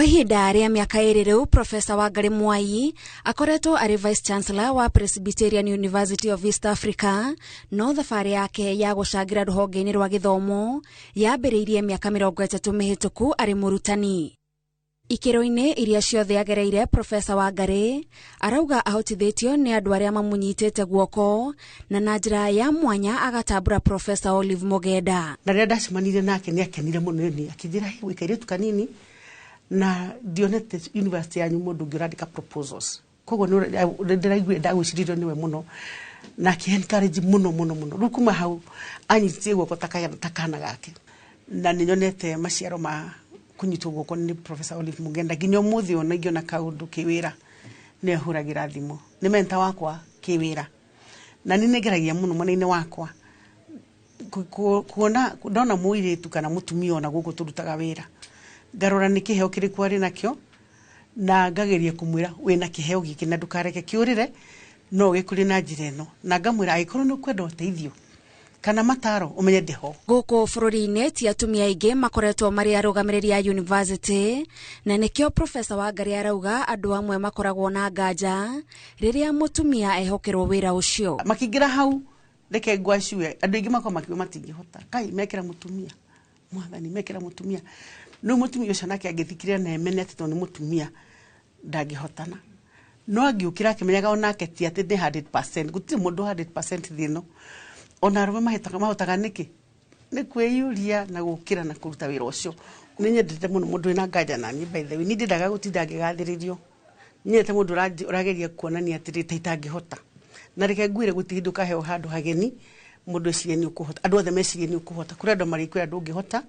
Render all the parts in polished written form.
ihinda rĩa miaka ĩrĩ rĩu, Profesa Wangari Mwai akoretwo arĩ Vice Chancellor wa Presbyterian University of East Africa, no thabarĩ yake ya gũcangira rũhonge-inĩ rwa gĩthomo yambĩrĩirie miaka 30 mĩhĩtũku arĩ mũrutani. Ikĩro-inĩ iria ciothe agereire, Profesa Wangari arauga ahotithĩtio nĩ andũ arĩa mamunyitĩte guoko, na na njĩra ya mwanya agatambũra Profesa Olive Mugenda. Na rĩrĩa ndacemanire nake nĩ akenire mũno, nĩ akĩnjĩra wĩkairĩtu kanini na dionete university yanyu mũndũ ũngĩrandĩka proposals. Koguo ndĩraiguire ndagwĩcirio nĩwe mũno na akĩ-encourage mũno. Rĩu kuma hau anyitie guoko takana gake, na nĩnyonete maciaro ma kunyitwo guoko nĩ Profesa Olive Mugenda. Nginya ũmũthĩ ona ingĩona kaũndũ kĩwĩra nĩ ahũragĩra thimũ. Nĩ mentor wakwa kĩwĩra, na nĩ ngeragia mũno mwena-inĩ wakwa kuona ndona mũirĩtu kana mũtumia ona gũkũ tũrutaga wĩra, ngarora nĩ kĩheo kĩrĩkũ arĩ nakĩo, na ngageria kũmwĩra wĩna kĩheo gĩkĩ na ndũkareke kĩũrĩre, no gĩkũrĩ na njĩra ĩno, na ngamwĩra angĩkorwo nĩ ũkwenda ũteithio kana mataro umenye ndĩho. Gũkũ bũrũri-inĩ ti atumia aingĩ makoretwo marĩ arũgamĩrĩri a university, na nĩkĩo Profesa Wangari arauga andũ amwe makoragwo na nganja rĩrĩa mũtumia ehokerwo wĩra ũcio. Makĩingĩra hau reke ngwacue, andũ aingĩ makoma matingĩhota, kai mekĩra mũtumia, mwathani mekĩra mũtumia. No mũtumia ũcio nake angĩthikĩrĩria na emene atĩ tondũ nĩ mũtumia ndangĩhotana. No angĩũkĩra akĩmenyaga onake ti atĩ nĩ 100%, gũtirĩ mũndũ 100% thĩ ĩno. Ona arũme mahotaga nĩkĩ? Nĩ kwĩyũria na gũkĩra na kũruta wĩra ũcio. Nĩ nyendete mũno mũndũ wĩna nganja na niĩ, by the way, nĩ ndendaga gũtinda ngĩgathĩrĩrio. Nyendete mũndũ ũrageria kuonania atĩ itangĩhota. Na reke ngwĩre gũtirĩ hĩndĩ ũkaheo handũ hageni mũndũ ecirie nĩ ũkũhota. Andũ othe mecirie nĩ ũkũhota. Kũrĩ andũ marĩkwĩra ndũngĩhota.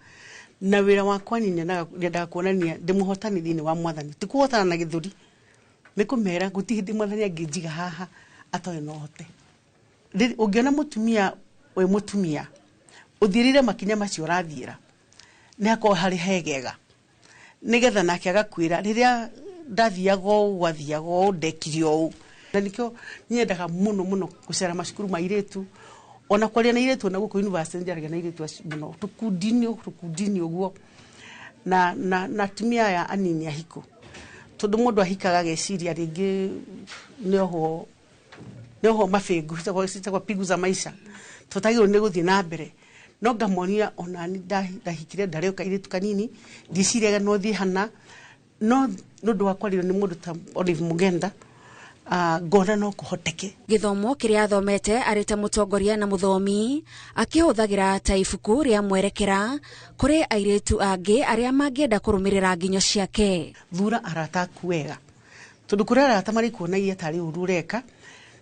Na wĩra wakwa nĩ nyendaga kuonania ndĩmũhotani thĩinĩ wa Mwathani. Ti kũhotana na gĩthũri. Nĩ kũmera gũtirĩ hĩndĩ Mwathani angĩnjiga haha atoĩ no hote. Ũngĩona mũtumia we mũtumia ũthirire makinya macio ũrathiĩra, nĩ hakorwo harĩ hegega, nĩgetha nake agakwĩra rĩrĩa ndathiaga ũũ wathiaga ũũ ndekire ũũ. Na nĩkĩo nyendaga mũno gũcera macukuru ma airĩtu, ona kwaria na airĩtu na gũkũ university njaragia na airĩtu mũno tũkundi-inĩ ũguo, na atumia aya anini ahiko, tondũ mũndũ ahikaga geciria rĩngĩ nĩoho mabĩngu citagwo pigu za maisha, tũtagĩrwo nĩ gũthiĩ na mbere. No ngamonia ona ni ndahikire ndarĩ kairĩtu kanini, ndiciraga no thiĩ hana, no nũndũ wakwarirwo nĩ mũndũ ta Olive Mugenda, ngona no kũhoteke. Gĩthomo kĩrĩa athomete arĩ ta mũtongoria na mũthomi, akĩhũthagĩra ta ibuku rĩa mwerekera kũrĩ airĩtu angĩ arĩa mangĩenda kũrũmĩrĩra nginyo ciake. Thura arata aku wega, tondũ kũrĩ arata marĩ kuonagia tarĩ ũru ũreka,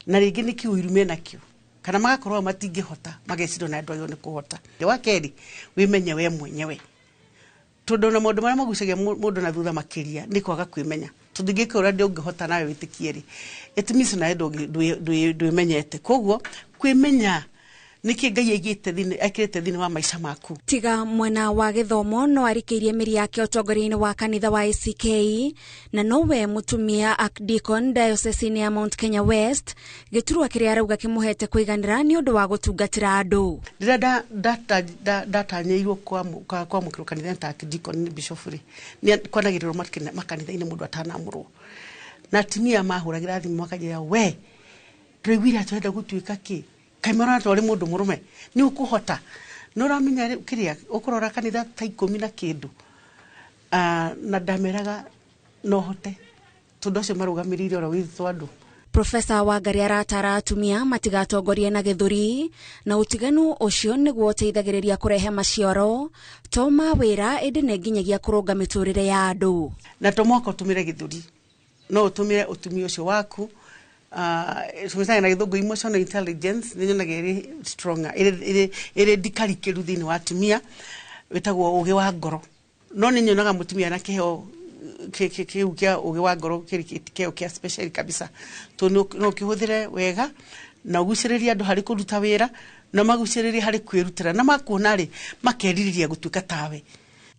na rĩngĩ nĩ kĩũiru menakĩo, kana magakorwo matingĩhota, magecirio na andũ ayo nĩ kũhota. Wa kerĩ, wĩmenye we mwenyewe, tondũ na maũndũ marĩa magucagia mũndũ na thutha makĩria nĩ kwaga kwĩmenya. Tondũ ingĩkora ndũngĩhota nawe wĩtĩkie rĩ, it means nawe ndwĩmenyete. Koguo kwĩmenya nĩkĩ Ngai ekĩrĩte thĩinĩ wa maica maku. Tiga mwena wa gĩthomo, no arikĩirie mĩri yake ũtongoria-inĩ wa kanitha wa ACK, na nowe mũtumia Archdeacon diocese-inĩ ya Mount Kenya West, gĩturwa kĩrĩa arauga kĩmũhete kũiganĩra nĩ ũndũ wa gũtungatĩra andũ. Rĩrĩa ndatanyĩirwo kwamũkĩrwo kanitha ta Archdeacon nĩ bishop rĩ, nĩ kwanagĩrĩrwo makanitha-inĩ mũndũ atanamũrwo, na atumia mahũragĩra thimũ makanjĩra, we ndũiguire atĩ ũrenda gũtuĩka kĩ? Kaimara twarĩ mũndũ mũrũme nĩ ũkũhota. No ramenya kĩrĩa ũkũrora kanitha ta 10 na kĩndũ, na ndameraga no hote, tondũ acio marũgamĩrĩire oro witũ andũ. Profesa Wangari aratara atumia matigatongorie na gĩthũri, na ũtiganu ũcio nĩguo ũteithagĩrĩria kũrehe maciaro to ma wĩra, ĩndĩ nĩ nginyagia kũrũnga mĩtũrĩre ya andũ. Na to mwaka ũtũmĩre gĩthũri, no ũtũmĩre ũtumia ũcio waku. Tumesanga na gĩthũngũ emotional intelligence nĩ nyonaga ĩrĩ stronger, ĩrĩ ndikarikĩru thĩinĩ wa atumia, wĩtagwo ũgĩ wa ngoro. No nĩ nyonaga mũtumia na kĩheo kĩu kĩa ũgĩ wa ngoro kĩheo kĩa special kabisa, to no kĩhũthĩre wega na ũgucĩrĩria andũ harĩ kũruta wĩra, na magucĩrĩria harĩ kwĩrutĩra, na makuona rĩ makerirĩria gũtuĩka tawe.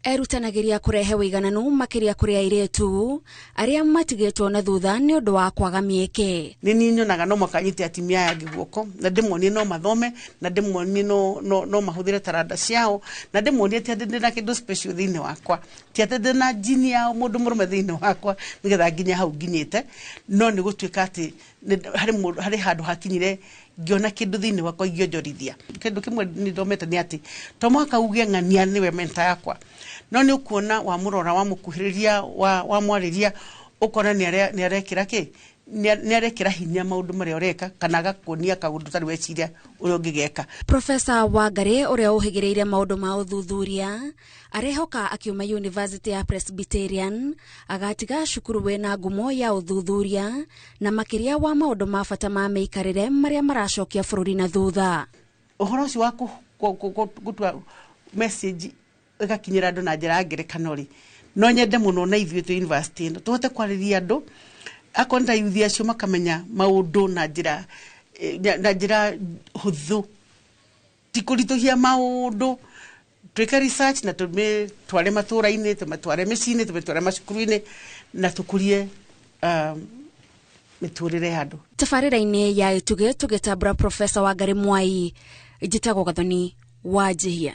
erutanagiria kurehe wigananu makiria kuri airetu aria matigitwo na thutha ni undu wa kwaga mieke. Ni nyonaga no makanyite atimia ya giguoko na ndimonie no mathome na ndimonie no mahuthire taranda ciao na ndimonie ti ndina kindu special thini wakwa ti ndina jini ya mundu murume thini wakwa nigetha nginya hau nginyite no ni gutuika ati hari handu hakinyire ngiona kindu thini wakwa igionjorithia kindu kimwe ni ndomete ni ati to mwaka ugie ng'ania niwe menta yakwa no ni ukuona wa murora wa mukuhiriria wa mwariria ukona ni arekira ki ni arekira hinya maundu mari oreka kana gakuonia kaundu tari weciria urio ngigeka. Profesa Wangari uria uhigireire maundu ma uthuthuria arehoka akiuma University ya Presbyterian agatiga cukuru wena ngumo ya uthuthuria na makiria wa maundu ma bata ma meikarire maria maracokia bururi na thutha. Uhoro ucio wa gutua message igakinyira andu na njira ngerekano ri no nyende muno na ithuĩ tu university ino tuhote kwariria andu akonda yuthi acio makamenya maundu na njira huthu tikurituhia maundu twike research na tware matura-ini tware micini tware macukuru-ini na tukurie miturire ya andu. Tabarĩra-inĩ ya Ituge tũgĩtambũra Profesa Wangari Mwai njĩtagwo Gathoni Wanjihia.